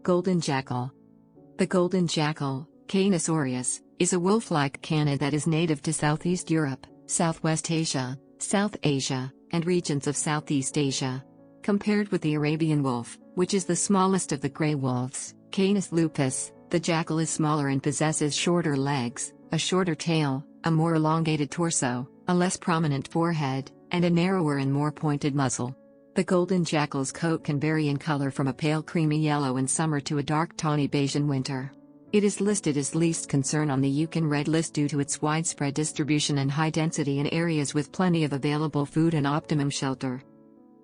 Golden jackal. The golden jackal, Canis aureus, is a wolf-like canid that is native to Southeast Europe, Southwest Asia, South Asia, and regions of Southeast Asia. Compared with the Arabian wolf, which is the smallest of the gray wolves, Canis lupus, the jackal is smaller and possesses shorter legs, a shorter tail, a more elongated torso, a less prominent forehead, and a narrower and more pointed muzzle. The golden jackal's coat can vary in color from a pale creamy yellow in summer to a dark tawny beige in winter. It is listed as least concern on the IUCN Red List due to its widespread distribution and high density in areas with plenty of available food and optimum shelter.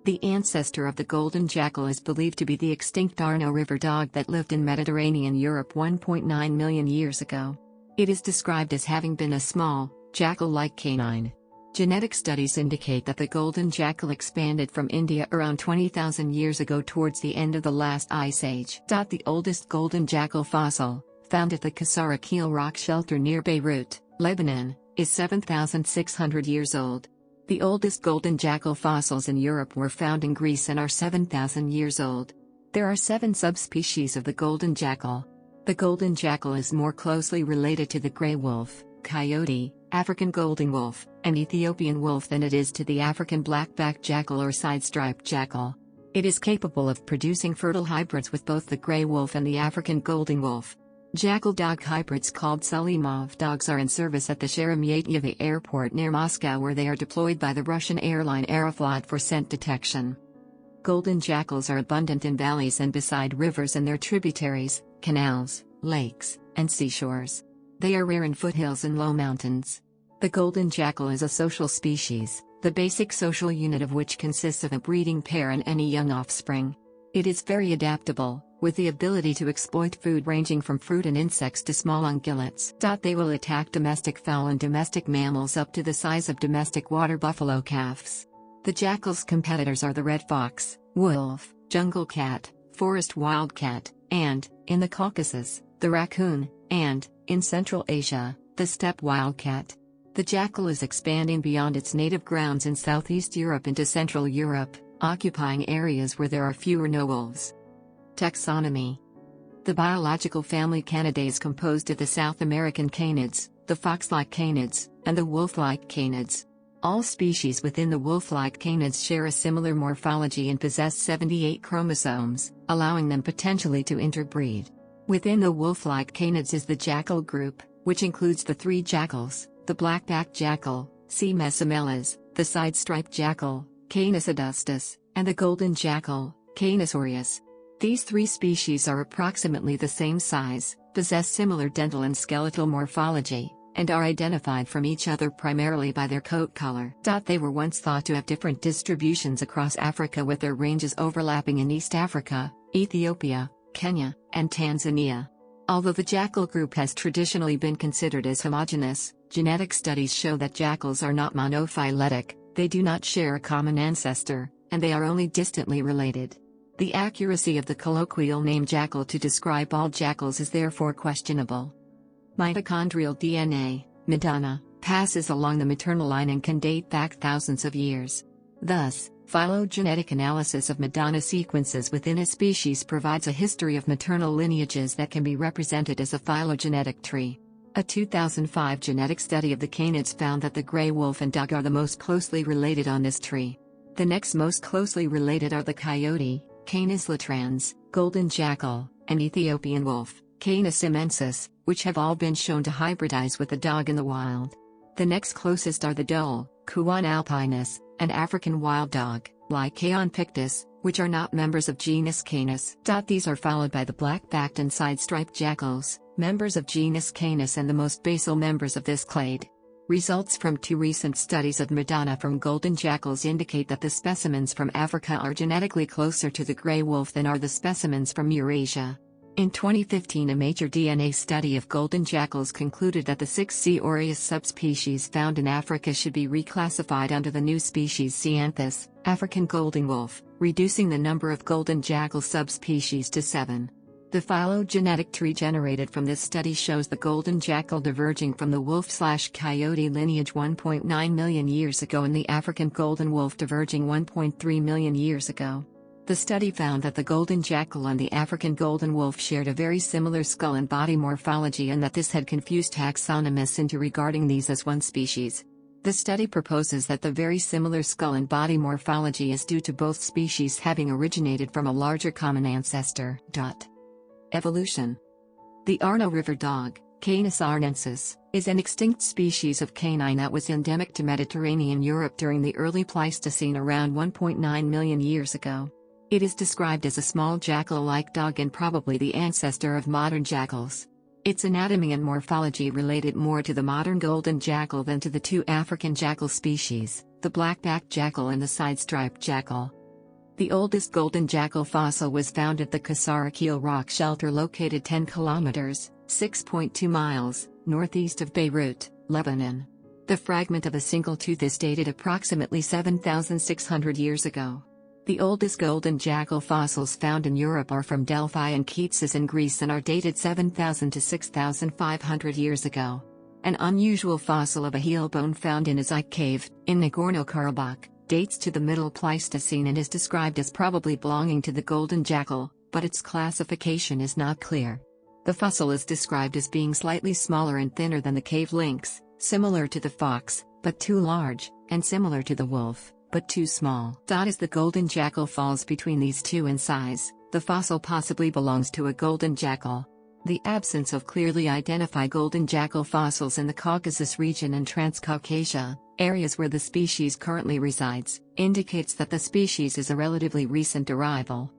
The ancestor of the golden jackal is believed to be the extinct Arno river dog that lived in Mediterranean Europe 1.9 million years ago. It is described as having been a small, jackal-like canine. Genetic studies indicate that the golden jackal expanded from India around 20,000 years ago towards the end of the last ice age. The oldest golden jackal fossil, found at the Kasara Keel rock shelter near Beirut, Lebanon, is 7,600 years old. The oldest golden jackal fossils in Europe were found in Greece and are 7,000 years old. There are 7 subspecies of the golden jackal. The golden jackal is more closely related to the gray wolf, coyote, African golden wolf, and Ethiopian wolf than it is to the African black-backed jackal or side-striped jackal. It is capable of producing fertile hybrids with both the gray wolf and the African golden wolf. Jackal-dog hybrids called Sulimov dogs are in service at the Sheremetyevo airport near Moscow, where they are deployed by the Russian airline Aeroflot for scent detection. Golden jackals are abundant in valleys and beside rivers and their tributaries, canals, lakes, and seashores. They are rare in foothills and low mountains. The golden jackal is a social species, the basic social unit of which consists of a breeding pair and any young offspring. It is very adaptable, with the ability to exploit food ranging from fruit and insects to small ungulates. They will attack domestic fowl and domestic mammals up to the size of domestic water buffalo calves. The jackal's competitors are the red fox, wolf, jungle cat, forest wildcat, and, in the Caucasus, the raccoon, and, in Central Asia, the steppe wildcat. The jackal is expanding beyond its native grounds in Southeast Europe into Central Europe, occupying areas where there are few or no wolves. Taxonomy. The biological family Canidae is composed of the South American canids, the fox-like canids, and the wolf-like canids. All species within the wolf-like canids share a similar morphology and possess 78 chromosomes, allowing them potentially to interbreed. Within the wolf-like canids is the jackal group, which includes the 3 jackals, the black-backed jackal, C. mesomeles, the side-striped jackal, Canis adustus, and the golden jackal, Canis aureus. These 3 species are approximately the same size, possess similar dental and skeletal morphology, and are identified from each other primarily by their coat color. They were once thought to have different distributions across Africa, with their ranges overlapping in East Africa, Ethiopia, Kenya, and Tanzania. Although the jackal group has traditionally been considered as homogeneous, genetic studies show that jackals are not monophyletic, they do not share a common ancestor, and they are only distantly related. The accuracy of the colloquial name jackal to describe all jackals is therefore questionable. Mitochondrial DNA, MEDANA, passes along the maternal line and can date back thousands of years. Thus, phylogenetic analysis of MEDANA sequences within a species provides a history of maternal lineages that can be represented as a phylogenetic tree. A 2005 genetic study of the canids found that the gray wolf and dog are the most closely related on this tree. The next most closely related are the coyote, Canis latrans, golden jackal, and Ethiopian wolf, Canis immensis, which have all been shown to hybridize with the dog in the wild. The next closest are the dhole, Kuan alpinus, and African wild dog, Lycaon pictus, which are not members of genus Canis. These are followed by the black-backed and side-striped jackals, members of genus Canis and the most basal members of this clade. Results from 2 recent studies of MEDANA from golden jackals indicate that the specimens from Africa are genetically closer to the gray wolf than are the specimens from Eurasia. In 2015, a major DNA study of golden jackals concluded that the 6 C. aureus subspecies found in Africa should be reclassified under the new species Cyanthus, African golden wolf, reducing the number of golden jackal subspecies to 7. The phylogenetic tree generated from this study shows the golden jackal diverging from the wolf/coyote lineage 1.9 million years ago and the African golden wolf diverging 1.3 million years ago. The study found that the golden jackal and the African golden wolf shared a very similar skull and body morphology, and that this had confused taxonomists into regarding these as one species. The study proposes that the very similar skull and body morphology is due to both species having originated from a larger common ancestor. Evolution. The Arno River dog, Canis arnensis, is an extinct species of canine that was endemic to Mediterranean Europe during the early Pleistocene around 1.9 million years ago. It is described as a small jackal-like dog and probably the ancestor of modern jackals. Its anatomy and morphology related more to the modern golden jackal than to the two African jackal species, the black-backed jackal and the side-striped jackal. The oldest golden jackal fossil was found at the Kasara rock shelter located 10 kilometers, 6.2 miles, northeast of Beirut, Lebanon. The fragment of a single tooth is dated approximately 7,600 years ago. The oldest golden jackal fossils found in Europe are from Delphi and Khetsis in Greece and are dated 7,000 to 6,500 years ago. An unusual fossil of a heel bone found in a Zik cave, in Nagorno-Karabakh, dates to the Middle Pleistocene and is described as probably belonging to the golden jackal, but its classification is not clear. The fossil is described as being slightly smaller and thinner than the cave lynx, similar to the fox, but too large, and similar to the wolf, but too small. As the golden jackal falls between these two in size, the fossil possibly belongs to a golden jackal. The absence of clearly identified golden jackal fossils in the Caucasus region and Transcaucasia, areas where the species currently resides, indicates that the species is a relatively recent arrival.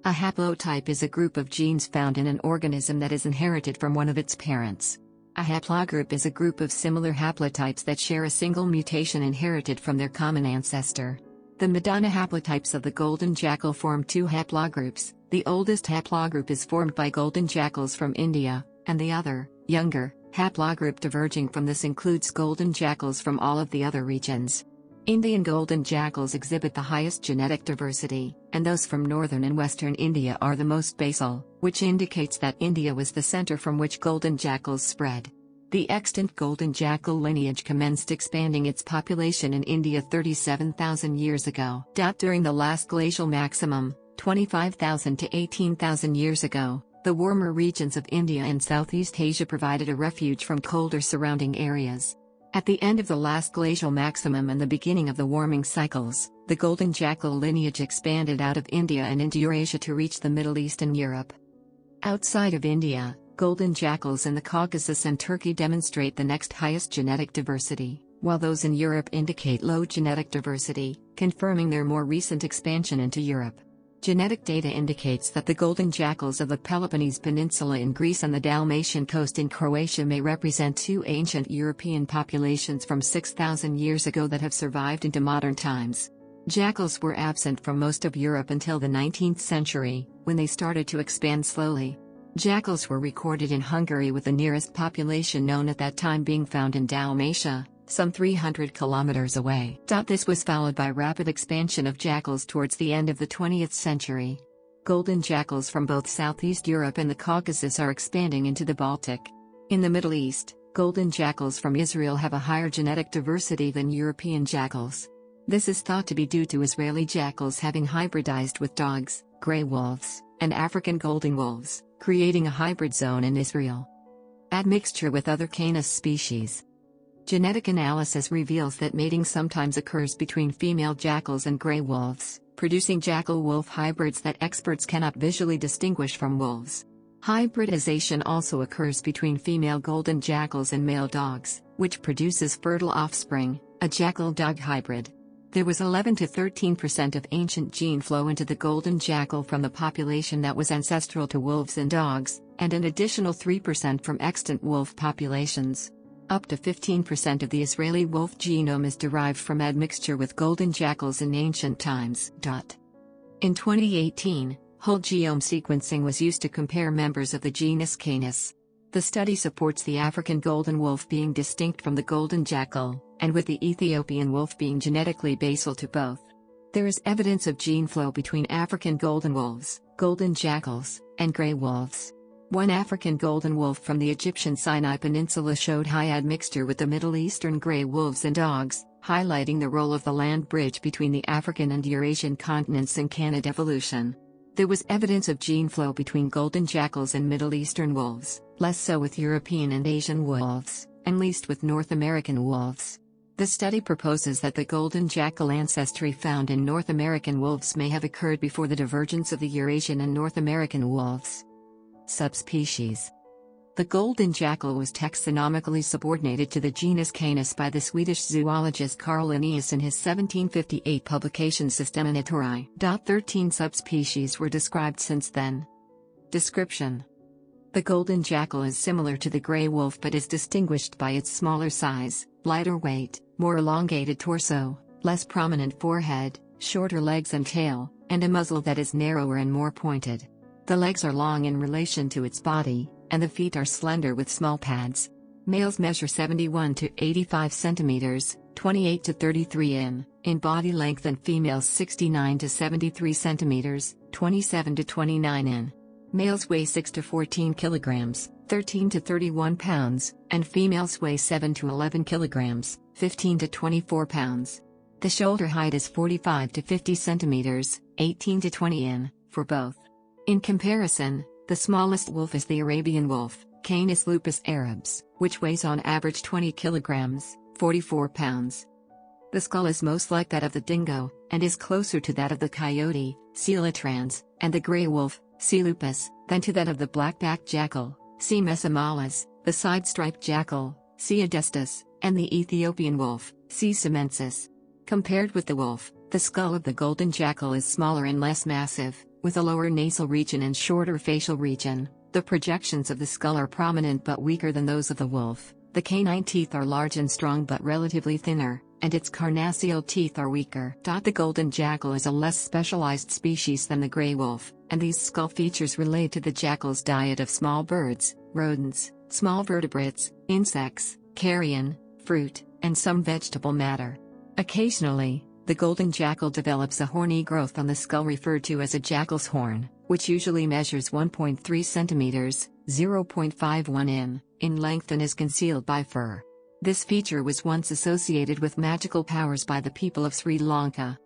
A haplotype is a group of genes found in an organism that is inherited from one of its parents. A haplogroup is a group of similar haplotypes that share a single mutation inherited from their common ancestor. The Madonna haplotypes of the golden jackal form two haplogroups. The oldest haplogroup is formed by golden jackals from India, and the other, younger, haplogroup diverging from this includes golden jackals from all of the other regions. Indian golden jackals exhibit the highest genetic diversity, and those from northern and western India are the most basal, which indicates that India was the center from which golden jackals spread. The extant golden jackal lineage commenced expanding its population in India 37,000 years ago. During the last glacial maximum, 25,000 to 18,000 years ago, the warmer regions of India and Southeast Asia provided a refuge from colder surrounding areas. At the end of the last glacial maximum and the beginning of the warming cycles, the golden jackal lineage expanded out of India and into Eurasia to reach the Middle East and Europe. Outside of India, golden jackals in the Caucasus and Turkey demonstrate the next highest genetic diversity, while those in Europe indicate low genetic diversity, confirming their more recent expansion into Europe. Genetic data indicates that the golden jackals of the Peloponnese Peninsula in Greece and the Dalmatian coast in Croatia may represent two ancient European populations from 6,000 years ago that have survived into modern times. Jackals were absent from most of Europe until the 19th century, when they started to expand slowly. Jackals were recorded in Hungary, with the nearest population known at that time being found in Dalmatia, some 300 kilometers away. This was followed by rapid expansion of jackals towards the end of the 20th century. Golden jackals from both Southeast Europe and the Caucasus are expanding into the Baltic. In the Middle East, golden jackals from Israel have a higher genetic diversity than European jackals. This is thought to be due to Israeli jackals having hybridized with dogs, gray wolves, and African golden wolves, creating a hybrid zone in Israel. Admixture with other Canis species. Genetic analysis reveals that mating sometimes occurs between female jackals and gray wolves, producing jackal-wolf hybrids that experts cannot visually distinguish from wolves. Hybridization also occurs between female golden jackals and male dogs, which produces fertile offspring, a jackal-dog hybrid. There was 11 to 13% of ancient gene flow into the golden jackal from the population that was ancestral to wolves and dogs, and an additional 3% from extant wolf populations. Up to 15% of the Israeli wolf genome is derived from admixture with golden jackals in ancient times. In 2018, whole genome sequencing was used to compare members of the genus Canis. The study supports the African golden wolf being distinct from the golden jackal, and with the Ethiopian wolf being genetically basal to both. There is evidence of gene flow between African golden wolves, golden jackals, and gray wolves. One African golden wolf from the Egyptian Sinai Peninsula showed high admixture with the Middle Eastern gray wolves and dogs, highlighting the role of the land bridge between the African and Eurasian continents in canid evolution. There was evidence of gene flow between golden jackals and Middle Eastern wolves, less so with European and Asian wolves, and least with North American wolves. The study proposes that the golden jackal ancestry found in North American wolves may have occurred before the divergence of the Eurasian and North American wolves. Subspecies. The golden jackal was taxonomically subordinated to the genus Canis by the Swedish zoologist Carl Linnaeus in his 1758 publication Systematiae. 13 subspecies were described since then. Description. The golden jackal is similar to the gray wolf but is distinguished by its smaller size, lighter weight, more elongated torso, less prominent forehead, shorter legs and tail, and a muzzle that is narrower and more pointed. The legs are long in relation to its body, and the feet are slender with small pads. Males measure 71 to 85 centimeters, 28 to 33 in body length, and females 69 to 73 centimeters, 27 to 29 in. Males weigh 6 to 14 kilograms, 13 to 31 pounds, and females weigh 7 to 11 kilograms, 15 to 24 pounds. The shoulder height is 45 to 50 centimeters, 18 to 20 in, for both. In comparison, the smallest wolf is the Arabian wolf, Canis lupus arabs, which weighs on average 20 kilograms, 44 pounds. The skull is most like that of the dingo, and is closer to that of the coyote, C. latrans, and the gray wolf, C. lupus, than to that of the black-backed jackal, C. mesamalas, the side-striped jackal, C. adestus, and the Ethiopian wolf, C. simensis. Compared with the wolf, the skull of the golden jackal is smaller and less massive, with a lower nasal region and shorter facial region. The projections of the skull are prominent but weaker than those of the wolf. The canine teeth are large and strong but relatively thinner, and its carnassial teeth are weaker. The golden jackal is a less specialized species than the gray wolf, and these skull features relate to the jackal's diet of small birds, rodents, small vertebrates, insects, carrion, fruit, and some vegetable matter. Occasionally, the golden jackal develops a horny growth on the skull referred to as a jackal's horn, which usually measures 1.3 centimeters, 0.51 in length and is concealed by fur. This feature was once associated with magical powers by the people of Sri Lanka.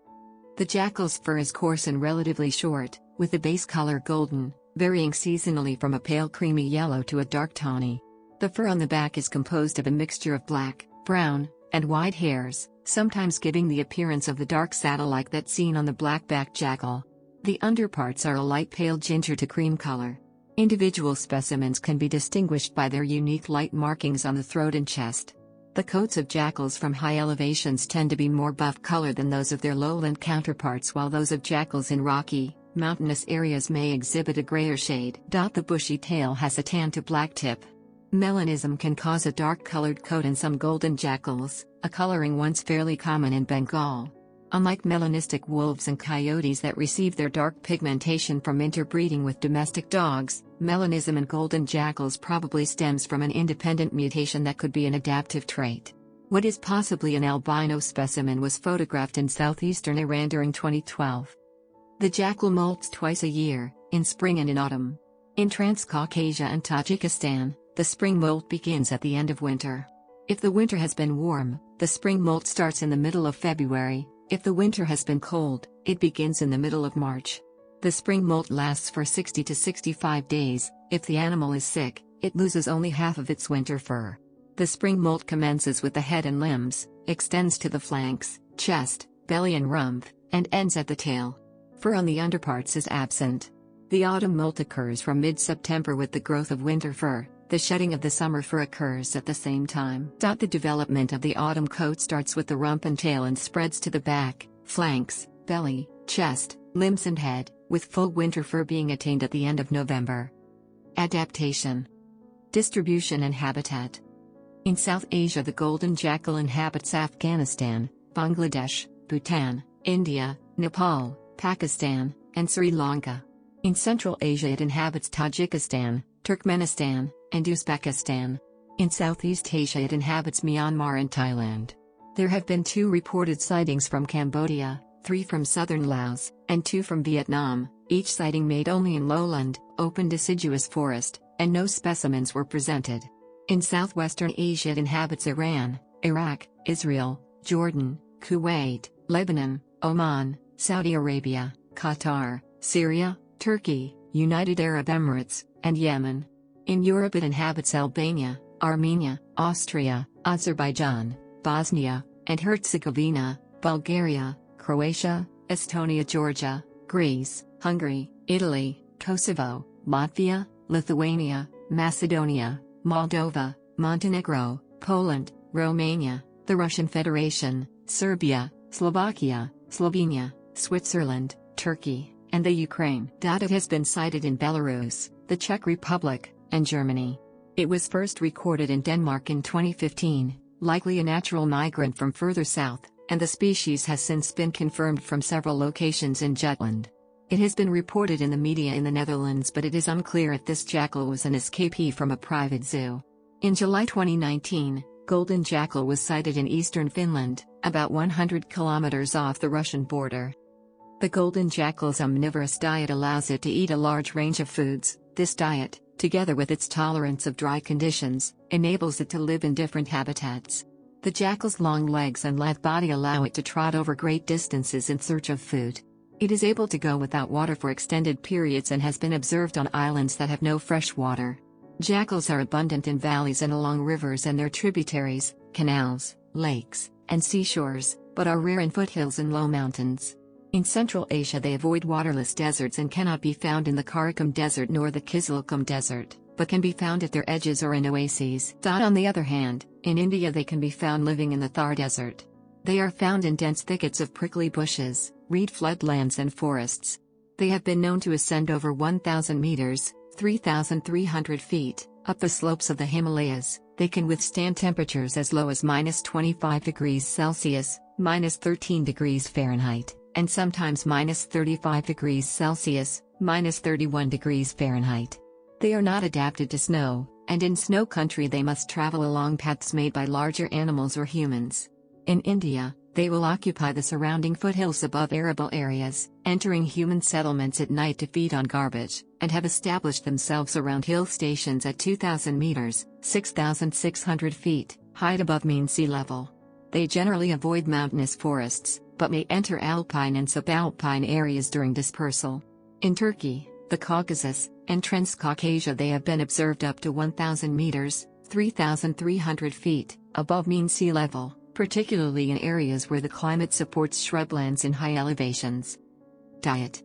The jackal's fur is coarse and relatively short, with the base color golden, varying seasonally from a pale creamy yellow to a dark tawny. The fur on the back is composed of a mixture of black, brown, and white hairs, sometimes giving the appearance of the dark saddle-like that seen on the black-backed jackal. The underparts are a light pale ginger to cream color. Individual specimens can be distinguished by their unique light markings on the throat and chest. The coats of jackals from high elevations tend to be more buff color than those of their lowland counterparts, while those of jackals in rocky, mountainous areas may exhibit a grayer shade. The bushy tail has a tan to black tip. Melanism can cause a dark-colored coat in some golden jackals, a coloring once fairly common in Bengal. Unlike melanistic wolves and coyotes that receive their dark pigmentation from interbreeding with domestic dogs, melanism in golden jackals probably stems from an independent mutation that could be an adaptive trait. What is possibly an albino specimen was photographed in southeastern Iran during 2012. The jackal molts twice a year, in spring and in autumn. In Transcaucasia and Tajikistan, the spring molt begins at the end of winter. If the winter has been warm, the spring molt starts in the middle of February. If the winter has been cold, it begins in the middle of March. The spring molt lasts for 60 to 65 days. If the animal is sick, it loses only half of its winter fur. The spring molt commences with the head and limbs, extends to the flanks, chest, belly and rump, and ends at the tail. Fur on the underparts is absent. The autumn molt occurs from mid-September with the growth of winter fur. The shedding of the summer fur occurs at the same time. The development of the autumn coat starts with the rump and tail and spreads to the back, flanks, belly, chest, limbs and head, with full winter fur being attained at the end of November. Adaptation. Distribution and habitat. In South Asia, the golden jackal inhabits Afghanistan, Bangladesh, Bhutan, India, Nepal, Pakistan, and Sri Lanka. In Central Asia, it inhabits Tajikistan, Turkmenistan, and Uzbekistan. In Southeast Asia, it inhabits Myanmar and Thailand. There have been 2 reported sightings from Cambodia, 3 from southern Laos, and 2 from Vietnam, each sighting made only in lowland, open deciduous forest, and no specimens were presented. In southwestern Asia, it inhabits Iran, Iraq, Israel, Jordan, Kuwait, Lebanon, Oman, Saudi Arabia, Qatar, Syria, Turkey, United Arab Emirates, and Yemen. In Europe it inhabits Albania, Armenia, Austria, Azerbaijan, Bosnia and Herzegovina, Bulgaria, Croatia, Estonia, Georgia, Greece, Hungary, Italy, Kosovo, Latvia, Lithuania, Macedonia, Moldova, Montenegro, Poland, Romania, the Russian Federation, Serbia, Slovakia, Slovenia, Switzerland, Turkey, and the Ukraine. It has been sighted in Belarus, the Czech Republic, and Germany. It was first recorded in Denmark in 2015, likely a natural migrant from further south, and the species has since been confirmed from several locations in Jutland. It has been reported in the media in the Netherlands, but it is unclear if this jackal was an escapee from a private zoo. In July 2019, golden jackal was sighted in eastern Finland, about 100 kilometers off the Russian border. The golden jackal's omnivorous diet allows it to eat a large range of foods. This diet, together with its tolerance of dry conditions, enables it to live in different habitats. The jackal's long legs and lithe body allow it to trot over great distances in search of food. It is able to go without water for extended periods and has been observed on islands that have no fresh water. Jackals are abundant in valleys and along rivers and their tributaries, canals, lakes, and seashores, but are rare in foothills and low mountains. In Central Asia they avoid waterless deserts and cannot be found in the Karakum Desert nor the Kizilkum Desert, but can be found at their edges or in oases. On the other hand, in India they can be found living in the Thar Desert. They are found in dense thickets of prickly bushes, reed floodlands and forests. They have been known to ascend over 1,000 meters, 3,300 feet, up the slopes of the Himalayas. They can withstand temperatures as low as -25 degrees Celsius, -13 degrees Fahrenheit, and sometimes -35 degrees Celsius, -31 degrees Fahrenheit. They are not adapted to snow, and in snow country they must travel along paths made by larger animals or humans. In India, they will occupy the surrounding foothills above arable areas, entering human settlements at night to feed on garbage, and have established themselves around hill stations at 2,000 meters, 6,600 feet, height above mean sea level. They generally avoid mountainous forests, but may enter alpine and subalpine areas during dispersal. In Turkey, the Caucasus, and Transcaucasia they have been observed up to 1,000 meters, 3,300 feet, above mean sea level, particularly in areas where the climate supports shrublands in high elevations. Diet.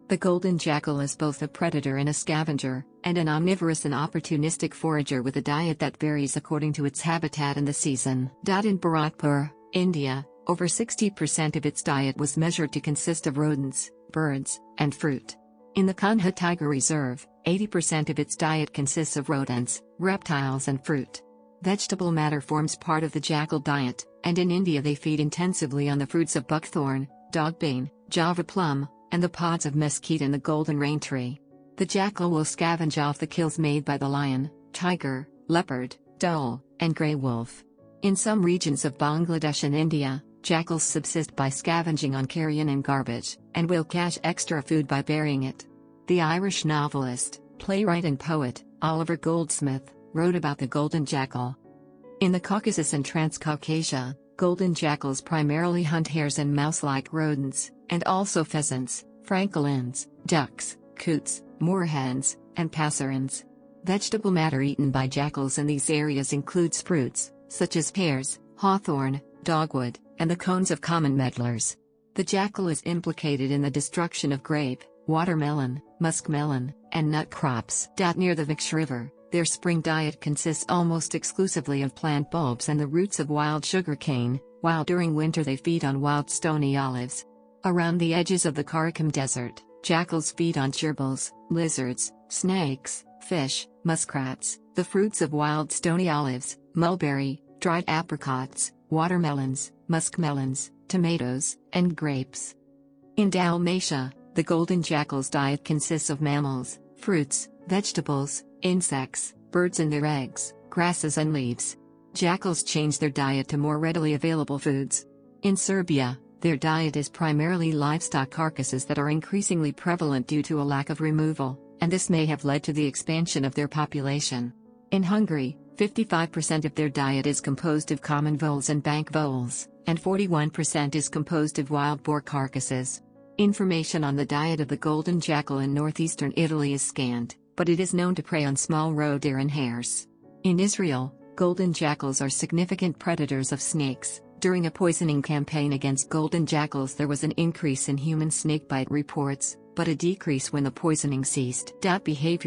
The golden jackal is both a predator and a scavenger, and an omnivorous and opportunistic forager with a diet that varies according to its habitat and the season. In Bharatpur, India, over 60% of its diet was measured to consist of rodents, birds, and fruit. In the Kanha Tiger Reserve, 80% of its diet consists of rodents, reptiles and fruit. Vegetable matter forms part of the jackal diet, and in India they feed intensively on the fruits of buckthorn, dogbane, java plum, and the pods of mesquite and the golden rain tree. The jackal will scavenge off the kills made by the lion, tiger, leopard, dhole, and grey wolf. In some regions of Bangladesh and India, jackals subsist by scavenging on carrion and garbage, and will cache extra food by burying it. The Irish novelist, playwright and poet, Oliver Goldsmith, wrote about the golden jackal. In the Caucasus and Transcaucasia, golden jackals primarily hunt hares and mouse-like rodents, and also pheasants, francolins, ducks, coots, moorhens, and passerines. Vegetable matter eaten by jackals in these areas includes fruits, such as pears, hawthorn, dogwood, and the cones of common medlars. The jackal is implicated in the destruction of grape, watermelon, muskmelon, and nut crops. Near the Viksh River, their spring diet consists almost exclusively of plant bulbs and the roots of wild sugarcane, while during winter they feed on wild stony olives. Around the edges of the Karakum Desert, jackals feed on gerbils, lizards, snakes, fish, muskrats, the fruits of wild stony olives, mulberry, dried apricots, watermelons, muskmelons, tomatoes, and grapes. In Dalmatia, the golden jackal's diet consists of mammals, fruits, vegetables, insects, birds and their eggs, grasses and leaves. Jackals change their diet to more readily available foods. In Serbia, their diet is primarily livestock carcasses that are increasingly prevalent due to a lack of removal, and this may have led to the expansion of their population. In Hungary, 55% of their diet is composed of common voles and bank voles, and 41% is composed of wild boar carcasses. Information on the diet of the golden jackal in northeastern Italy is scant, but it is known to prey on small roe deer and hares. In Israel, golden jackals are significant predators of snakes. During a poisoning campaign against golden jackals, there was an increase in human snakebite reports, but a decrease when the poisoning ceased.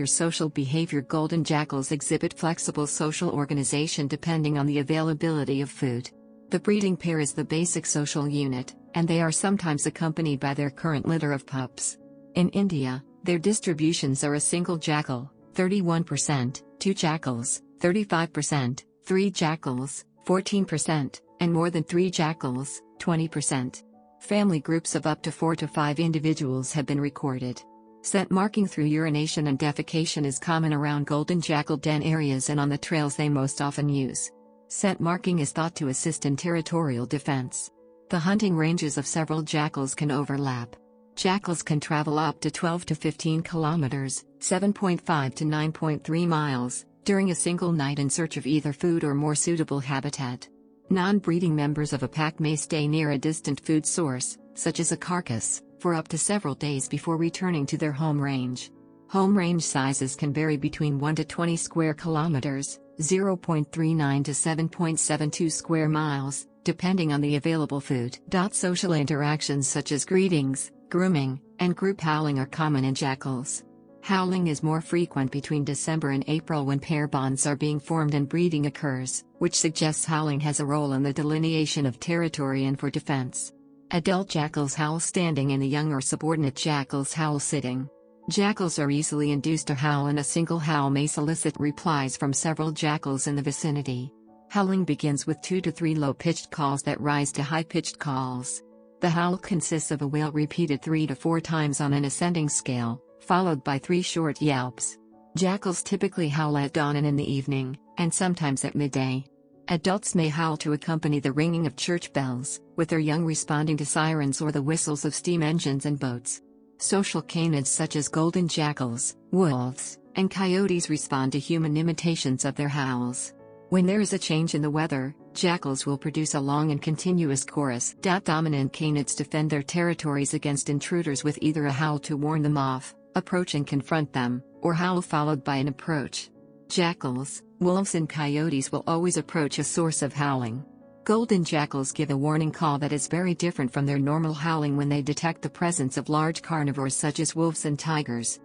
Social behavior. Golden jackals exhibit flexible social organization depending on the availability of food. The breeding pair is the basic social unit, and they are sometimes accompanied by their current litter of pups. In India, their distributions are a single jackal, 31%, two jackals, 35%, three jackals, 14%, and more than three jackals, 20%. Family groups of up to 4 to 5 individuals have been recorded. Scent marking through urination and defecation is common around golden jackal den areas and on the trails they most often use. Scent marking is thought to assist in territorial defense. The hunting ranges of several jackals can overlap. Jackals can travel up to 12 to 15 kilometers, 7.5 to 9.3 miles, during a single night in search of either food or more suitable habitat. Non-breeding members of a pack may stay near a distant food source, such as a carcass, for up to several days before returning to their home range. Home range sizes can vary between 1 to 20 square kilometers, 0.39 to 7.72 square miles, depending on the available food. Social interactions such as greetings, grooming, and group howling are common in jackals. Howling is more frequent between December and April when pair bonds are being formed and breeding occurs, which suggests howling has a role in the delineation of territory and for defense. Adult jackals howl standing and the young or subordinate jackals howl sitting. Jackals are easily induced to howl, and a single howl may solicit replies from several jackals in the vicinity. Howling begins with 2 to 3 low-pitched calls that rise to high-pitched calls. The howl consists of a wail repeated 3 to 4 times on an ascending scale, followed by 3 short yelps. Jackals typically howl at dawn and in the evening, and sometimes at midday. Adults may howl to accompany the ringing of church bells, with their young responding to sirens or the whistles of steam engines and boats. Social canids such as golden jackals, wolves, and coyotes respond to human imitations of their howls. When there is a change in the weather, jackals will produce a long and continuous chorus. Dominant canids defend their territories against intruders with either a howl to warn them off, approach and confront them, or howl followed by an approach. Jackals, wolves and coyotes will always approach a source of howling. Golden jackals give a warning call that is very different from their normal howling when they detect the presence of large carnivores such as wolves and tigers.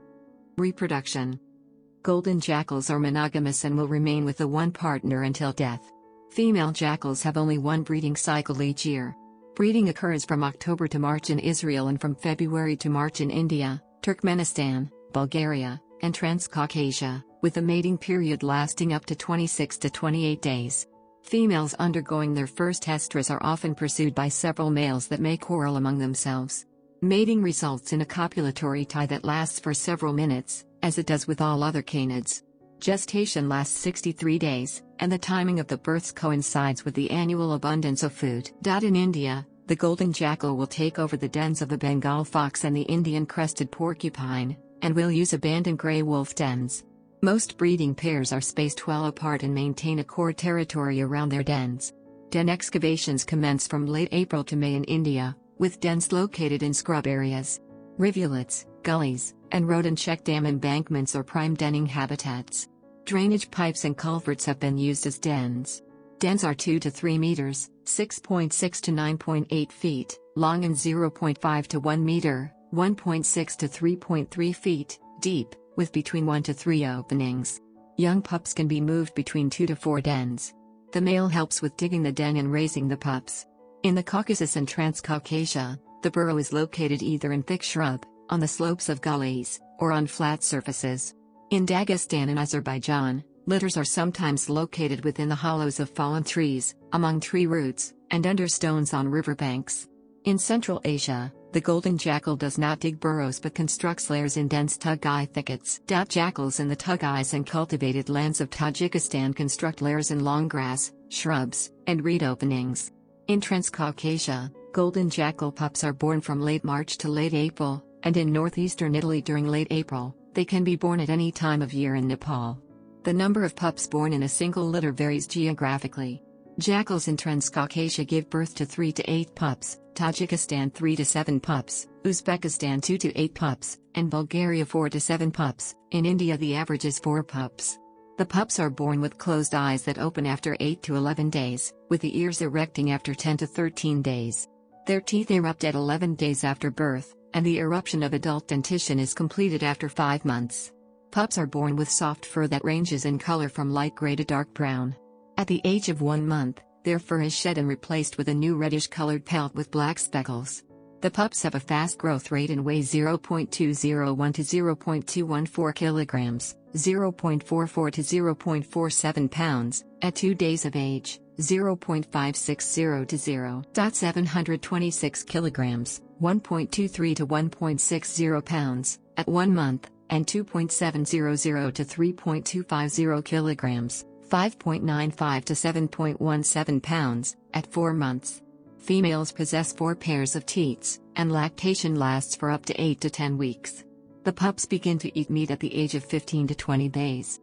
Reproduction. Golden jackals are monogamous and will remain with the one partner until death. Female jackals have only one breeding cycle each year. Breeding occurs from October to March in Israel and from February to March in India, Turkmenistan, Bulgaria, and Transcaucasia, with a mating period lasting up to 26 to 28 days. Females undergoing their first estrus are often pursued by several males that may quarrel among themselves. Mating results in a copulatory tie that lasts for several minutes, as it does with all other canids. Gestation lasts 63 days, and the timing of the births coincides with the annual abundance of food. In India, the golden jackal will take over the dens of the Bengal fox and the Indian crested porcupine, and will use abandoned grey wolf dens. Most breeding pairs are spaced well apart and maintain a core territory around their dens. Den excavations commence from late April to May in India, with dens located in scrub areas. Rivulets, gullies, and rodent-check dam embankments are prime denning habitats. Drainage pipes and culverts have been used as dens. Dens are 2 to 3 meters, 6.6 to 9.8 feet, long and 0.5 to 1 meter, 1.6 to 3.3 feet, deep, with between 1 to 3 openings. Young pups can be moved between 2 to 4 dens. The male helps with digging the den and raising the pups. In the Caucasus and Transcaucasia, the burrow is located either in thick shrub, on the slopes of gullies, or on flat surfaces. In Dagestan and Azerbaijan, litters are sometimes located within the hollows of fallen trees, among tree roots, and under stones on riverbanks. In Central Asia, the golden jackal does not dig burrows but constructs lairs in dense tugai thickets. Jackals in the tugais and cultivated lands of Tajikistan construct lairs in long grass, shrubs, and reed openings. In Transcaucasia, golden jackal pups are born from late March to late April, and in northeastern Italy during late April. They can be born at any time of year in Nepal. The number of pups born in a single litter varies geographically. Jackals in Transcaucasia give birth to 3 to 8 pups, Tajikistan 3 to 7 pups, Uzbekistan 2 to 8 pups, and Bulgaria 4 to 7 pups. In India the average is 4 pups. The pups are born with closed eyes that open after 8 to 11 days, with the ears erecting after 10 to 13 days. Their teeth erupt at 11 days after birth, and the eruption of adult dentition is completed after 5 months. Pups are born with soft fur that ranges in color from light gray to dark brown. At the age of 1 month, their fur is shed and replaced with a new reddish-colored pelt with black speckles. The pups have a fast growth rate and weigh 0.201 to 0.214 kilograms, 0.44 to 0.47 pounds, at 2 days of age, 0.560 to 0.726 kilograms, 1.23 to 1.60 pounds, at 1 month, and 2.700 to 3.250 kilograms, 5.95 to 7.17 pounds, at 4 months. Females possess 4 pairs of teats, and lactation lasts for up to 8 to 10 weeks. The pups begin to eat meat at the age of 15 to 20 days.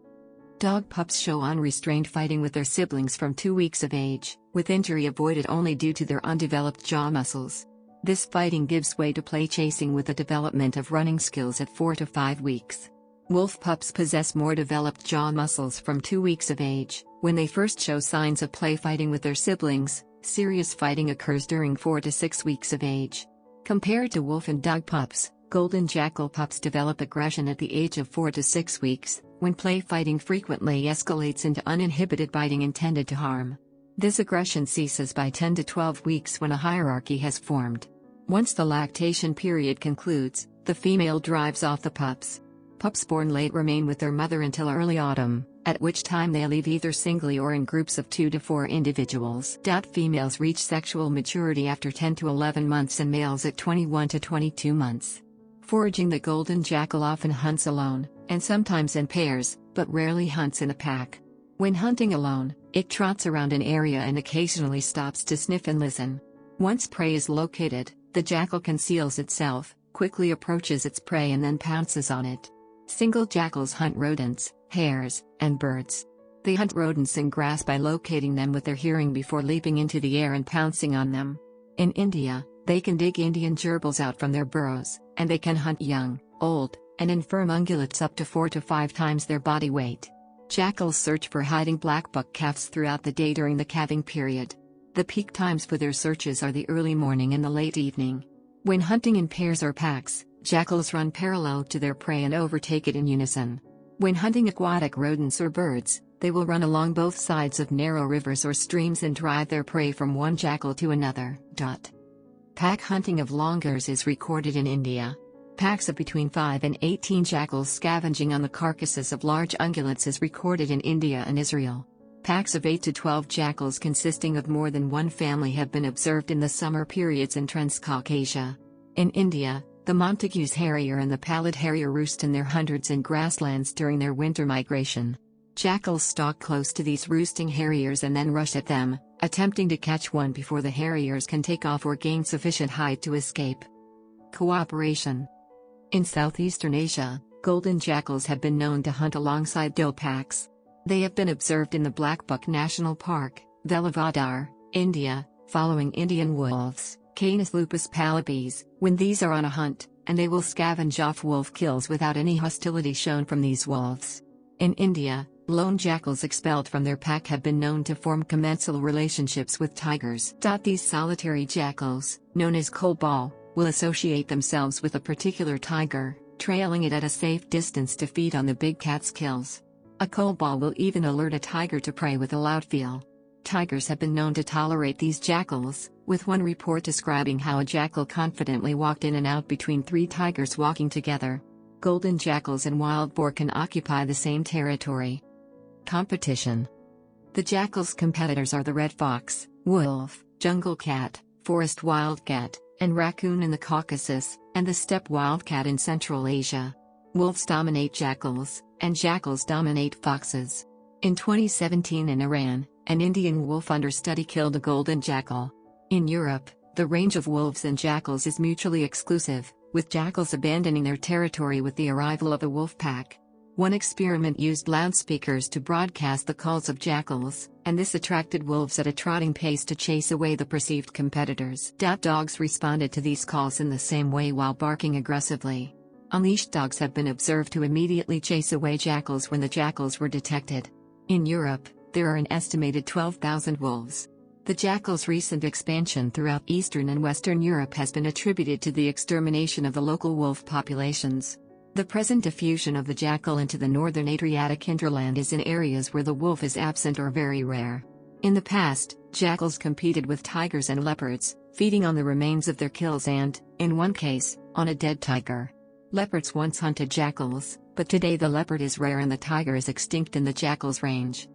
Dog pups show unrestrained fighting with their siblings from 2 weeks of age, with injury avoided only due to their undeveloped jaw muscles. This fighting gives way to play chasing with the development of running skills at 4 to 5 weeks. Wolf pups possess more developed jaw muscles from 2 weeks of age, when they first show signs of play fighting with their siblings. Serious fighting occurs during 4 to 6 weeks of age. Compared to wolf and dog pups, golden jackal pups develop aggression at the age of 4 to 6 weeks, when play fighting frequently escalates into uninhibited biting intended to harm. This aggression ceases by 10 to 12 weeks when a hierarchy has formed. Once the lactation period concludes, the female drives off the pups. Pups born late remain with their mother until early autumn, at which time they leave either singly or in groups of 2 to 4 individuals. Females reach sexual maturity after 10 to 11 months and males at 21 to 22 months. Foraging: the golden jackal often hunts alone, and sometimes in pairs, but rarely hunts in a pack. When hunting alone, it trots around an area and occasionally stops to sniff and listen. Once prey is located, the jackal conceals itself, quickly approaches its prey and then pounces on it. Single jackals hunt rodents, hares, and birds. They hunt rodents in grass by locating them with their hearing before leaping into the air and pouncing on them. In India, they can dig Indian gerbils out from their burrows, and they can hunt young, old, and infirm ungulates up to 4 to 5 times their body weight. Jackals search for hiding blackbuck calves throughout the day during the calving period. The peak times for their searches are the early morning and the late evening. When hunting in pairs or packs, jackals run parallel to their prey and overtake it in unison. When hunting aquatic rodents or birds, they will run along both sides of narrow rivers or streams and drive their prey from one jackal to another. Pack hunting of langurs is recorded in India. Packs of between 5 and 18 jackals scavenging on the carcasses of large ungulates is recorded in India and Israel. Packs of 8 to 12 jackals consisting of more than one family have been observed in the summer periods in Transcaucasia. In India, the Montagu's harrier and the pallid harrier roost in their hundreds in grasslands during their winter migration. Jackals stalk close to these roosting harriers and then rush at them, attempting to catch one before the harriers can take off or gain sufficient height to escape. Cooperation. In southeastern Asia, golden jackals have been known to hunt alongside doe packs. They have been observed in the Blackbuck National Park, Velavadar, India, following Indian wolves, Canis lupus palibes, when these are on a hunt, and they will scavenge off wolf kills without any hostility shown from these wolves. In India, lone jackals expelled from their pack have been known to form commensal relationships with tigers. These solitary jackals, known as kolbal, will associate themselves with a particular tiger, trailing it at a safe distance to feed on the big cat's kills. A kolbal will even alert a tiger to prey with a loud peal. Tigers have been known to tolerate these jackals, with one report describing how a jackal confidently walked in and out between 3 tigers walking together. Golden jackals and wild boar can occupy the same territory. Competition. The jackal's competitors are the red fox, wolf, jungle cat, forest wildcat, and raccoon in the Caucasus, and the steppe wildcat in Central Asia. Wolves dominate jackals, and jackals dominate foxes. In 2017 in Iran, an Indian wolf understudy killed a golden jackal. In Europe, the range of wolves and jackals is mutually exclusive, with jackals abandoning their territory with the arrival of a wolf pack. One experiment used loudspeakers to broadcast the calls of jackals, and this attracted wolves at a trotting pace to chase away the perceived competitors. Dogs responded to these calls in the same way while barking aggressively. Unleashed dogs have been observed to immediately chase away jackals when the jackals were detected. In Europe, there are an estimated 12,000 wolves. The jackal's recent expansion throughout Eastern and Western Europe has been attributed to the extermination of the local wolf populations. The present diffusion of the jackal into the northern Adriatic hinterland is in areas where the wolf is absent or very rare. In the past, jackals competed with tigers and leopards, feeding on the remains of their kills and, in one case, on a dead tiger. Leopards once hunted jackals, but today the leopard is rare and the tiger is extinct in the jackal's range.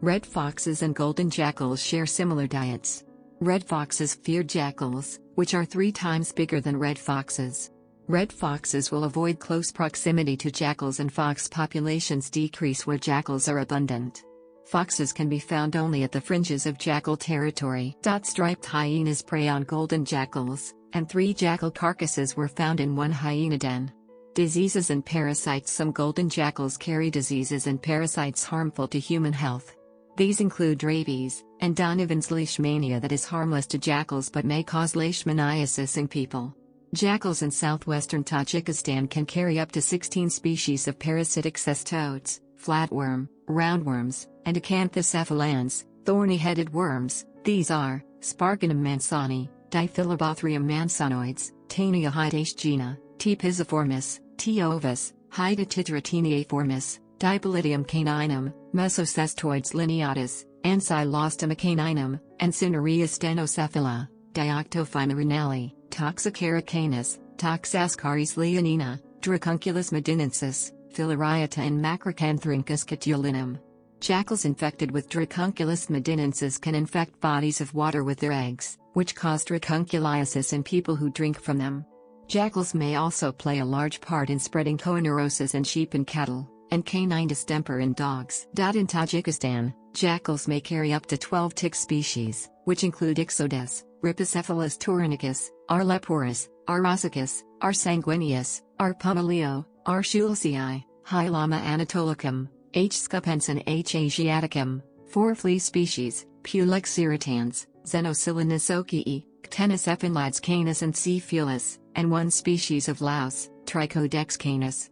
Red foxes and golden jackals share similar diets. Red foxes fear jackals, which are 3 times bigger than red foxes. Red foxes will avoid close proximity to jackals and fox populations decrease where jackals are abundant. Foxes can be found only at the fringes of jackal territory. Striped hyenas prey on golden jackals, and 3 jackal carcasses were found in one hyena den. Diseases and parasites. Some golden jackals carry diseases and parasites harmful to human health. These include rabies, and Donovan's leishmania that is harmless to jackals but may cause leishmaniasis in people. Jackals in southwestern Tajikistan can carry up to 16 species of parasitic cestodes, flatworm, roundworms, and acanthocephalans, thorny-headed worms. These are Sparganum mansoni, Diphyllobothrium mansonoides, Tania hydaceaegina, T. pisiformis, T. ovis, Hydatitratiniaformis, Dipylidium caninum, Mesocestoides lineatus, Ancylostoma caninum, and Cinerea stenocephala, Dioctophyma renale, Toxicara canis, Toxascaris leonina, Dracunculus medinensis, Filariata and Macrocanthrynchus catulinum. Jackals infected with Dracunculus medinensis can infect bodies of water with their eggs, which cause dracunculiasis in people who drink from them. Jackals may also play a large part in spreading coeneurosis in sheep and cattle, and canine distemper in dogs. In Tajikistan, jackals may carry up to 12 tick species, which include Ixodes, Rhipicephalus tauronicus, R. leporus, R. rossicus, R. sanguineus, R. pomelio, R. schulzii, Hylloma anatolicum, H. scupense and H. asiaticum, 4 flea species, Pulex irritans, Xenocylinisocii, Ctenis epinlides canis and C. felis, and 1 species of louse, Trichodex canis.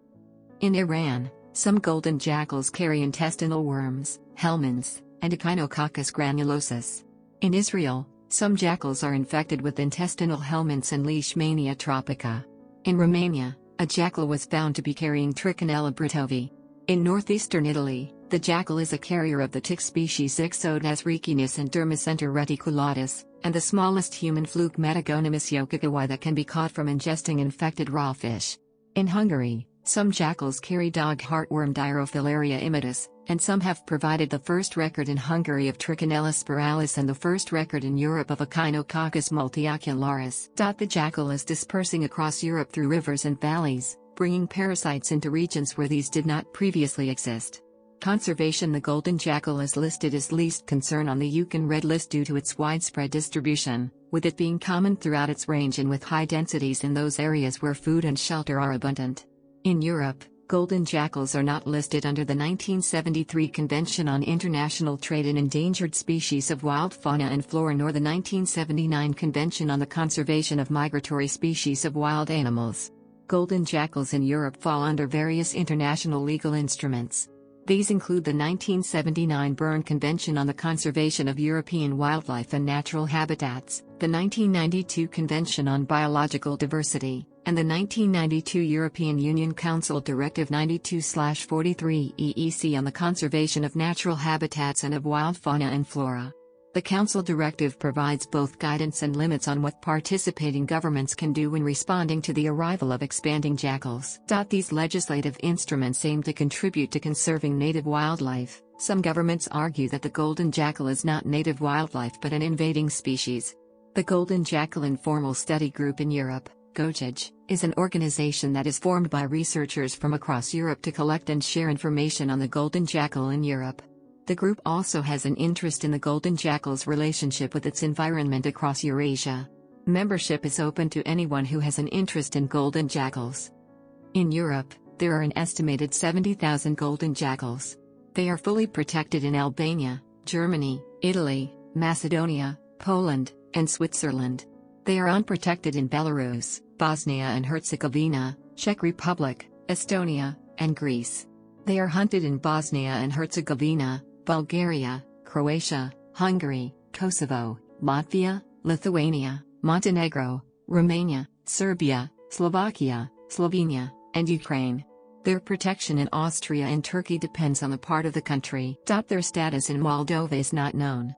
In Iran, some golden jackals carry intestinal worms, helminths, and Echinococcus granulosus. In Israel, some jackals are infected with intestinal helminths and Leishmania tropica. In Romania, a jackal was found to be carrying Trichinella britovi. In northeastern Italy, the jackal is a carrier of the tick species Ixodes ricinus and Dermacenter reticulatus, and the smallest human fluke Metagonomus yokagawa that can be caught from ingesting infected raw fish. In Hungary, some jackals carry dog heartworm Dirofilaria immitis, and some have provided the first record in Hungary of Trichinella spiralis and the first record in Europe of Echinococcus multiocularis. The jackal is dispersing across Europe through rivers and valleys, bringing parasites into regions where these did not previously exist. Conservation. The golden jackal is listed as least concern on the IUCN Red List due to its widespread distribution, with it being common throughout its range and with high densities in those areas where food and shelter are abundant. In Europe, golden jackals are not listed under the 1973 Convention on International Trade in Endangered Species of Wild Fauna and Flora nor the 1979 Convention on the Conservation of Migratory Species of Wild Animals. Golden jackals in Europe fall under various international legal instruments. These include the 1979 Berne Convention on the Conservation of European Wildlife and Natural Habitats, the 1992 Convention on Biological Diversity, and the 1992 European Union Council Directive 92/43 EEC on the conservation of natural habitats and of wild fauna and flora. The Council Directive provides both guidance and limits on what participating governments can do when responding to the arrival of expanding jackals. These legislative instruments aim to contribute to conserving native wildlife. Some governments argue that the golden jackal is not native wildlife but an invading species. The Golden Jackal Informal Study Group in Europe, GOJIG, is an organization that is formed by researchers from across Europe to collect and share information on the golden jackal in Europe. The group also has an interest in the golden jackal's relationship with its environment across Eurasia. Membership is open to anyone who has an interest in golden jackals. In Europe, There are an estimated 70,000 golden jackals. They are fully protected in Albania, Germany, Italy, Macedonia, Poland, and Switzerland. They are unprotected in Belarus, Bosnia and Herzegovina, Czech Republic, Estonia, and Greece. They are hunted in Bosnia and Herzegovina, Bulgaria, Croatia, Hungary, Kosovo, Latvia, Lithuania, Montenegro, Romania, Serbia, Slovakia, Slovenia, and Ukraine. Their protection in Austria and Turkey depends on the part of the country. Their status in Moldova is not known.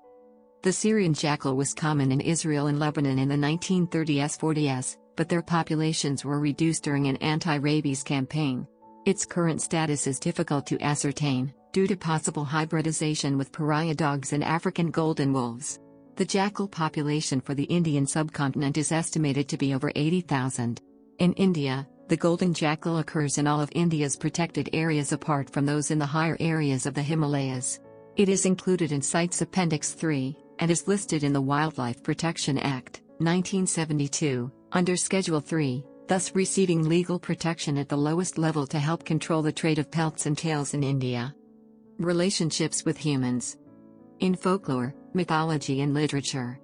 The Syrian jackal was common in Israel and Lebanon in the 1930s-40s, but their populations were reduced during an anti-rabies campaign. Its current status is difficult to ascertain, due to possible hybridization with pariah dogs and African golden wolves. The jackal population for the Indian subcontinent is estimated to be over 80,000. In India, the golden jackal occurs in all of India's protected areas apart from those in the higher areas of the Himalayas. It is included in CITES Appendix 3, and is listed in the Wildlife Protection Act, 1972, under Schedule 3, thus receiving legal protection at the lowest level to help control the trade of pelts and tails in India. Relationships with humans. In folklore, mythology and literature.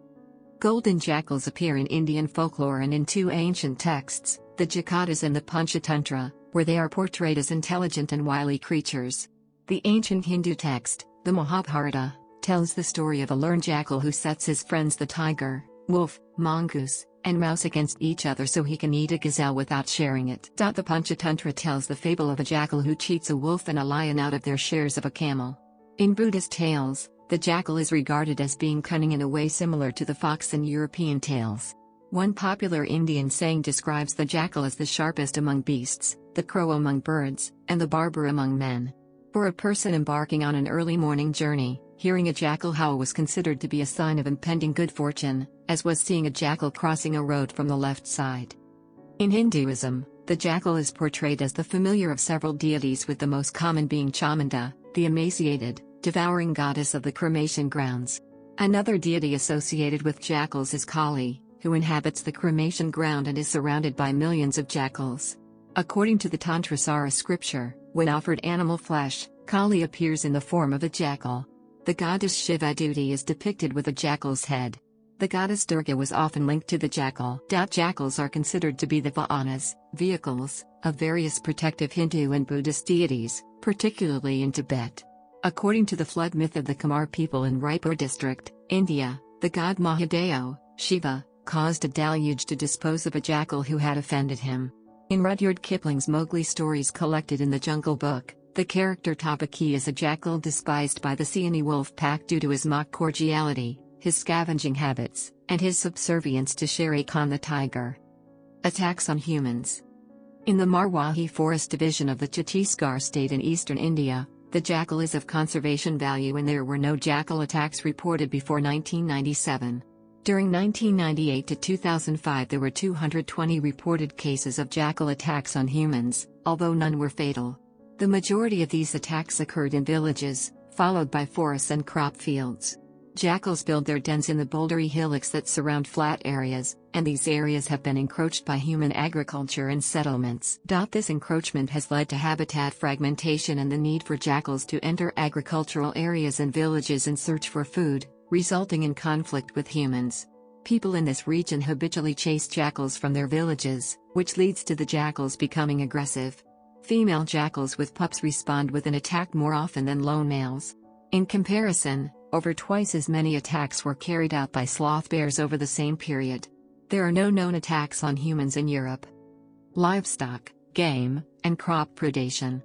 Golden jackals appear in Indian folklore and in two ancient texts, the Jatakas and the Panchatantra, where they are portrayed as intelligent and wily creatures. The ancient Hindu text, the Mahabharata, tells the story of a learned jackal who sets his friends the tiger, wolf, mongoose, and mouse against each other so he can eat a gazelle without sharing it. The Panchatantra tells the fable of a jackal who cheats a wolf and a lion out of their shares of a camel. In Buddhist tales, the jackal is regarded as being cunning in a way similar to the fox in European tales. One popular Indian saying describes the jackal as the sharpest among beasts, the crow among birds, and the barber among men. For a person embarking on an early morning journey, hearing a jackal howl was considered to be a sign of impending good fortune, as was seeing a jackal crossing a road from the left side. In Hinduism, the jackal is portrayed as the familiar of several deities, with the most common being Chamunda, the emaciated, devouring goddess of the cremation grounds. Another deity associated with jackals is Kali, who inhabits the cremation ground and is surrounded by millions of jackals. According to the Tantrasara scripture, when offered animal flesh, Kali appears in the form of a jackal. The goddess Shivaduti is depicted with a jackal's head. The goddess Durga was often linked to the jackal. Jackals are considered to be the vahanas, vehicles, of various protective Hindu and Buddhist deities, particularly in Tibet. According to the flood myth of the Kamar people in Raipur district, India, the god Mahadeo, Shiva, caused a deluge to dispose of a jackal who had offended him. In Rudyard Kipling's Mowgli stories collected in the Jungle Book, the character Tabaki is a jackal despised by the Siani wolf pack due to his mock cordiality, his scavenging habits, and his subservience to Shere Khan the tiger. Attacks on humans. In the Marwahi Forest Division of the Chhattisgarh state in eastern India, the jackal is of conservation value and there were no jackal attacks reported before 1997. During 1998 to 2005 there were 220 reported cases of jackal attacks on humans, although none were fatal. The majority of these attacks occurred in villages, followed by forests and crop fields. Jackals build their dens in the bouldery hillocks that surround flat areas, and these areas have been encroached by human agriculture and settlements. This encroachment has led to habitat fragmentation and the need for jackals to enter agricultural areas and villages in search for food, resulting in conflict with humans. People in this region habitually chase jackals from their villages, which leads to the jackals becoming aggressive. Female jackals with pups respond with an attack more often than lone males. In comparison, over twice as many attacks were carried out by sloth bears over the same period. There are no known attacks on humans in Europe. Livestock, game, and crop predation.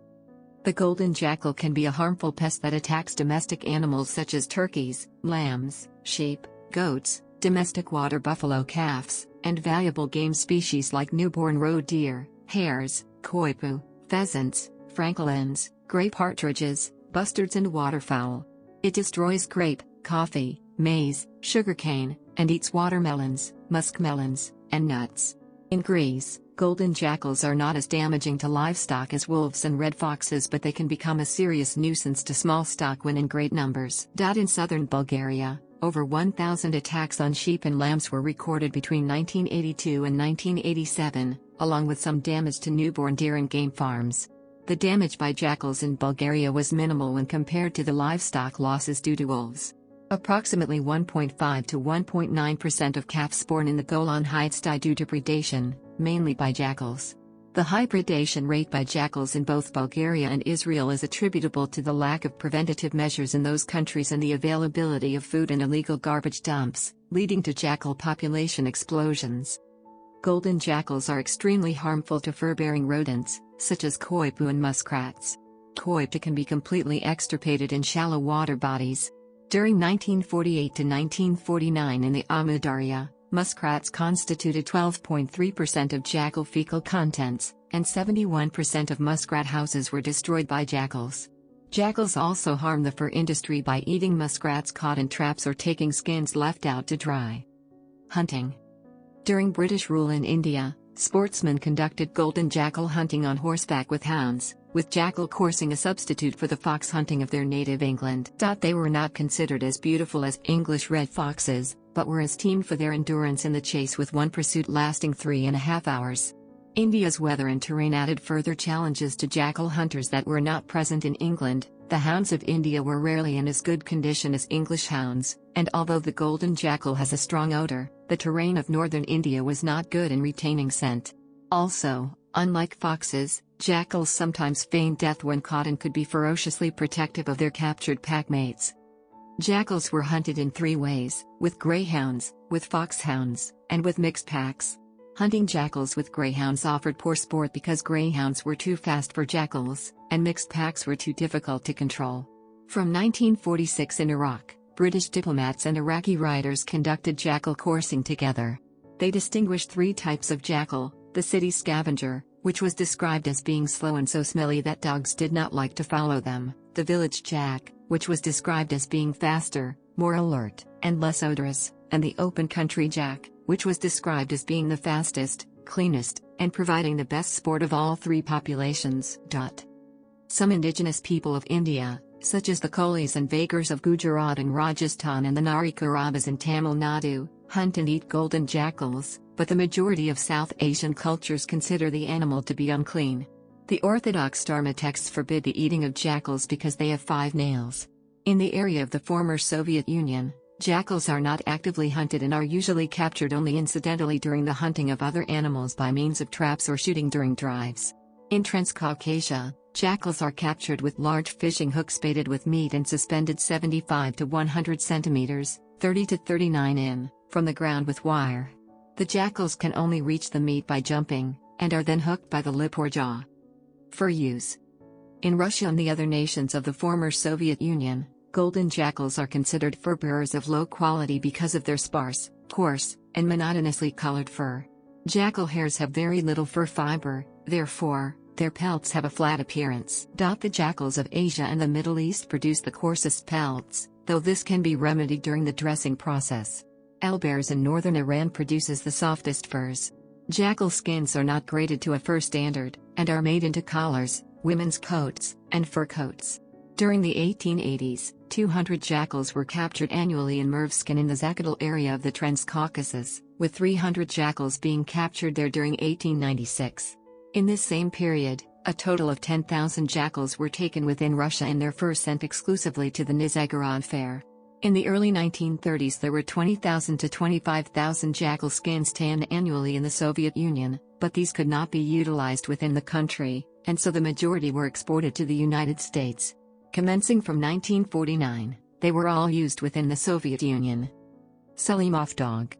The golden jackal can be a harmful pest that attacks domestic animals such as turkeys, lambs, sheep, goats, domestic water buffalo calves, and valuable game species like newborn roe deer, hares, coipu, pheasants, francolins, gray partridges, bustards and waterfowl. It destroys grape, coffee, maize, sugarcane, and eats watermelons, muskmelons, and nuts. In Greece, golden jackals are not as damaging to livestock as wolves and red foxes, but they can become a serious nuisance to small stock when in great numbers. In southern Bulgaria, over 1,000 attacks on sheep and lambs were recorded between 1982 and 1987, along with some damage to newborn deer and game farms. The damage by jackals in Bulgaria was minimal when compared to the livestock losses due to wolves. Approximately 1.5 to 1.9% of calves born in the Golan Heights die due to predation, mainly by jackals. The high predation rate by jackals in both Bulgaria and Israel is attributable to the lack of preventative measures in those countries and the availability of food and illegal garbage dumps, leading to jackal population explosions. Golden jackals are extremely harmful to fur-bearing rodents, such as coypu and muskrats. Coypu can be completely extirpated in shallow water bodies. During 1948 to 1949 in the Amudarya, muskrats constituted 12.3% of jackal fecal contents, and 71% of muskrat houses were destroyed by jackals. Jackals also harm the fur industry by eating muskrats caught in traps or taking skins left out to dry. Hunting. During British rule in India, sportsmen conducted golden jackal hunting on horseback with hounds, with jackal coursing a substitute for the fox hunting of their native England. They were not considered as beautiful as English red foxes, but were esteemed for their endurance in the chase, with one pursuit lasting 3.5 hours. India's weather and terrain added further challenges to jackal hunters that were not present in England. The hounds of India were rarely in as good condition as English hounds, and although the golden jackal has a strong odor, the terrain of northern India was not good in retaining scent. Also, unlike foxes, jackals sometimes feign death when caught and could be ferociously protective of their captured packmates. Jackals were hunted in 3 ways: with greyhounds, with foxhounds, and with mixed packs. Hunting jackals with greyhounds offered poor sport because greyhounds were too fast for jackals, and mixed packs were too difficult to control. From 1946 in Iraq, British diplomats and Iraqi riders conducted jackal coursing together. They distinguished 3 types of jackal: the city scavenger, which was described as being slow and so smelly that dogs did not like to follow them; the village jack, which was described as being faster, more alert, and less odorous; and the open country jack, which was described as being the fastest, cleanest, and providing the best sport of all 3 populations. Some indigenous people of India, such as the Kolis and Vagars of Gujarat and Rajasthan and the Nari Karabas in Tamil Nadu, hunt and eat golden jackals, but the majority of South Asian cultures consider the animal to be unclean. The Orthodox Dharma texts forbid the eating of jackals because they have 5 nails. In the area of the former Soviet Union, jackals are not actively hunted and are usually captured only incidentally during the hunting of other animals by means of traps or shooting during drives. In Transcaucasia, jackals are captured with large fishing hooks baited with meat and suspended 75 to 100 centimeters, 30 to 39 in, from the ground with wire. The jackals can only reach the meat by jumping, and are then hooked by the lip or jaw. For use. In Russia and the other nations of the former Soviet Union, golden jackals are considered fur bearers of low quality because of their sparse, coarse, and monotonously colored fur. Jackal hairs have very little fur fiber, therefore, their pelts have a flat appearance. The jackals of Asia and the Middle East produce the coarsest pelts, though this can be remedied during the dressing process. Owlbears in northern Iran produces the softest furs. Jackal skins are not graded to a fur standard, and are made into collars, women's coats, and fur coats. During the 1880s, 200 jackals were captured annually in Mervskin in the Zakatl area of the Transcaucasus, with 300 jackals being captured there during 1896. In this same period, a total of 10,000 jackals were taken within Russia and their fur sent exclusively to the Nizhegorod Fair. In the early 1930s there were 20,000 to 25,000 jackal skins tanned annually in the Soviet Union, but these could not be utilized within the country, and so the majority were exported to the United States. Commencing from 1949, they were all used within the Soviet Union. Selimov dog.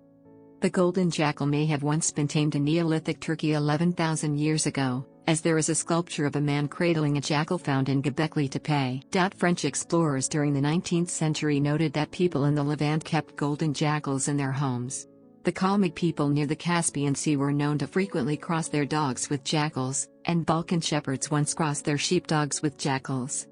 The golden jackal may have once been tamed in Neolithic Turkey 11,000 years ago, as there is a sculpture of a man cradling a jackal found in Göbekli Tepe. French explorers during the 19th century noted that people in the Levant kept golden jackals in their homes. The Kalmyk people near the Caspian Sea were known to frequently cross their dogs with jackals, and Balkan shepherds once crossed their sheepdogs with jackals.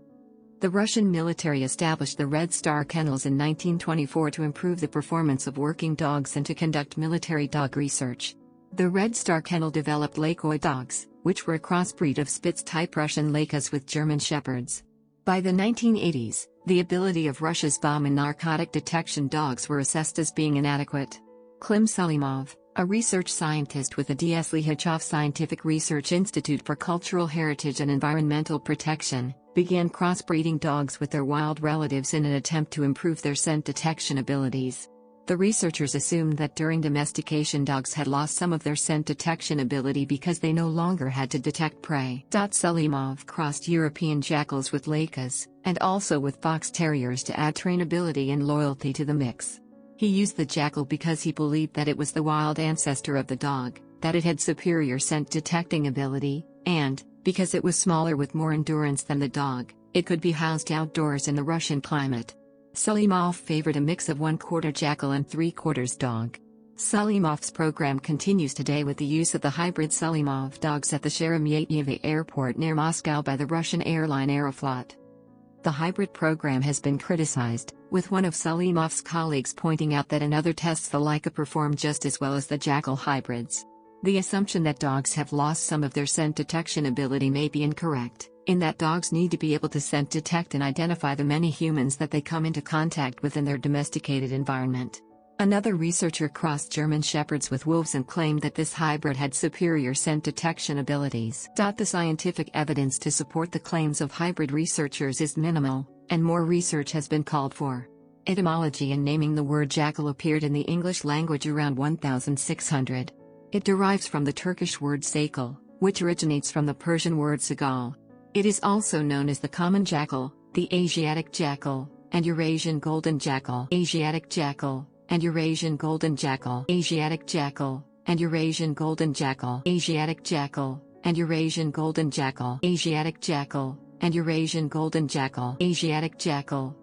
The Russian military established the Red Star kennels in 1924 to improve the performance of working dogs and to conduct military dog research. The Red Star kennel developed Lakoi dogs, which were a crossbreed of Spitz-type Russian Lakas with German Shepherds. By the 1980s, the ability of Russia's bomb and narcotic detection dogs were assessed as being inadequate. Klim Selimov, A research scientist with the D.S. Lihachoff Scientific Research Institute for Cultural Heritage and Environmental Protection, began crossbreeding dogs with their wild relatives in an attempt to improve their scent detection abilities. The researchers assumed that during domestication dogs had lost some of their scent detection ability because they no longer had to detect prey. Sulimov crossed European jackals with Lakas, and also with fox terriers to add trainability and loyalty to the mix. He used the jackal because he believed that it was the wild ancestor of the dog, that it had superior scent detecting ability, and, because it was smaller with more endurance than the dog, it could be housed outdoors in the Russian climate. Sulimov favored a mix of 1/4 jackal and 3/4 dog. Sulimov's program continues today with the use of the hybrid Sulimov dogs at the Sheremetyevo airport near Moscow by the Russian airline Aeroflot. The hybrid program has been criticized, with one of Sulimov's colleagues pointing out that in other tests the Laika performed just as well as the jackal hybrids. The assumption that dogs have lost some of their scent detection ability may be incorrect, in that dogs need to be able to scent detect and identify the many humans that they come into contact with in their domesticated environment. Another researcher crossed German Shepherds with wolves and claimed that this hybrid had superior scent detection abilities. The scientific evidence to support the claims of hybrid researchers is minimal, and more research has been called for. Etymology and naming the word jackal appeared in the English language around 1600. It derives from the Turkish word sakal, which originates from the Persian word sagal. It is also known as the common jackal, the Asiatic jackal, and Eurasian golden jackal. Asiatic jackal, and Eurasian golden jackal. Asiatic jackal, and Eurasian golden jackal. Asiatic jackal, and Eurasian golden jackal. Asiatic jackal, and Eurasian golden jackal. Asiatic jackal,